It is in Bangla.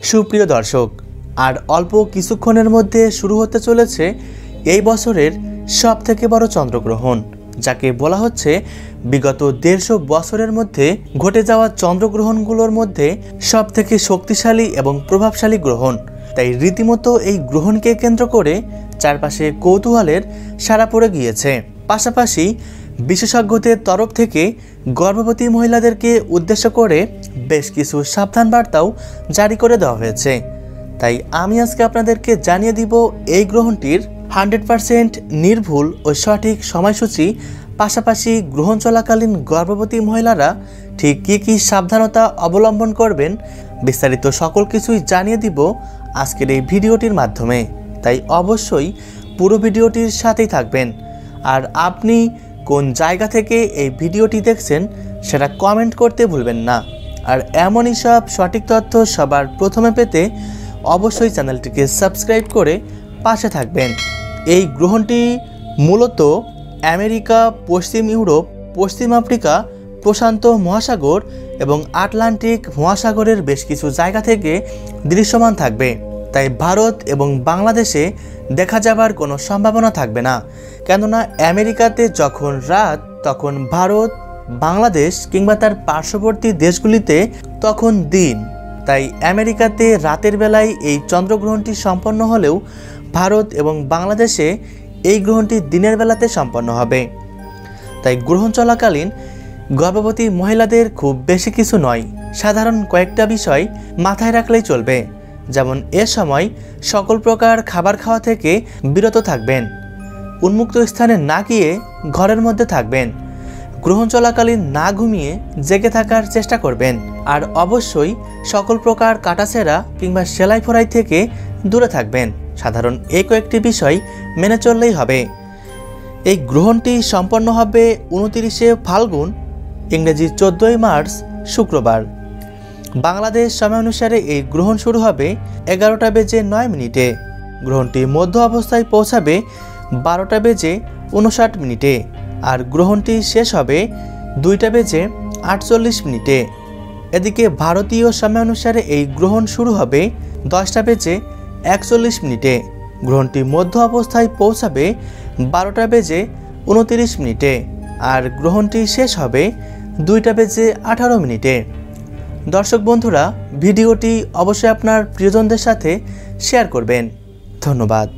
সুপ্রিয় দর্শক, আর অল্প কিছুক্ষণের মধ্যে শুরু হতে চলেছে এই বছরের সবথেকে বড় চন্দ্রগ্রহণ, যাকে বলা হচ্ছে বিগত 150 বছরের মধ্যে ঘটে যাওয়া চন্দ্রগ্রহণগুলোর মধ্যে সবথেকে শক্তিশালী এবং প্রভাবশালী গ্রহণ। তাই রীতিমতো এই গ্রহণকে কেন্দ্র করে চারপাশে কৌতূহলের সাড়া পড়ে গিয়েছে। পাশাপাশি বিশেষজ্ঞদের তরফ থেকে গর্ভবতী মহিলাদেরকে উদ্দেশ্য করে বেশ কিছু সাবধান বার্তাও জারি করে দেওয়া হয়েছে। তাই আমি আজকে আপনাদেরকে জানিয়ে দিব এই গ্রহণটির 100% নির্ভুল ও সঠিক সময়সূচি, পাশাপাশি গ্রহণ চলাকালীন গর্ভবতী মহিলারা ঠিক কী কী সাবধানতা অবলম্বন করবেন, বিস্তারিত সকল কিছুই জানিয়ে দিব আজকের এই ভিডিওটির মাধ্যমে। তাই অবশ্যই পুরো ভিডিওটির সাথেই থাকবেন। আর আপনি কোন জায়গা থেকে এই ভিডিওটি দেখছেন সেটা কমেন্ট করতে ভুলবেন না। আর এমনই সব সঠিক তথ্য সবার প্রথমে পেতে অবশ্যই চ্যানেলটিকে সাবস্ক্রাইব করে পাশে থাকবেন। এই গ্রহণটি মূলত আমেরিকা, পশ্চিম ইউরোপ, পশ্চিম আফ্রিকা, প্রশান্ত মহাসাগর এবং আটলান্টিক মহাসাগরের বেশ কিছু জায়গা থেকে দৃশ্যমান থাকবে। তাই ভারত এবং বাংলাদেশে দেখা যাবার কোনো সম্ভাবনা থাকবে না। কেননা আমেরিকাতে যখন রাত, তখন ভারত, বাংলাদেশ কিংবা তার পার্শ্ববর্তী দেশগুলিতে তখন দিন। তাই আমেরিকাতে রাতের বেলায় এই চন্দ্রগ্রহণটি সম্পন্ন হলেও ভারত এবং বাংলাদেশে এই গ্রহণটি দিনের বেলাতে সম্পন্ন হবে। তাই গ্রহণ চলাকালীন গর্ভবতী মহিলাদের খুব বেশি কিছু নয়, সাধারণ কয়েকটা বিষয় মাথায় রাখলেই চলবে। যেমন এ সময় সকল প্রকার খাবার খাওয়া থেকে বিরত থাকবেন, উন্মুক্ত স্থানে না গিয়ে ঘরের মধ্যে থাকবেন, গ্রহণ চলাকালীন না ঘুমিয়ে জেগে থাকার চেষ্টা করবেন, আর অবশ্যই সকল প্রকার কাটাছেঁড়া কিংবা সেলাই ফোড়াই থেকে দূরে থাকবেন। সাধারণ এই কয়েকটি বিষয় মেনে চললেই হবে। এই গ্রহণটি সম্পন্ন হবে 29শে ফাল্গুন, ইংরেজি 14ই মার্চ, শুক্রবার। বাংলাদেশ সময় অনুসারে এই গ্রহণ শুরু হবে 11টা বেজে 9 মিনিটে। গ্রহণটি মধ্য অবস্থায় পৌঁছাবে 12টা বেজে 59 মিনিটে, আর গ্রহণটি শেষ হবে 2টা বেজে 48 মিনিটে। এদিকে ভারতীয় সময় অনুসারে এই গ্রহণ শুরু হবে 10টা বেজে 41 মিনিটে। গ্রহণটি মধ্য অবস্থায় পৌঁছাবে 12টা বেজে 29 মিনিটে, আর গ্রহণটি শেষ হবে 2টা বেজে 18 মিনিটে। দর্শক বন্ধুরা, ভিডিওটি অবশ্যই আপনার প্রিয়জনদের সাথে শেয়ার করবেন। ধন্যবাদ।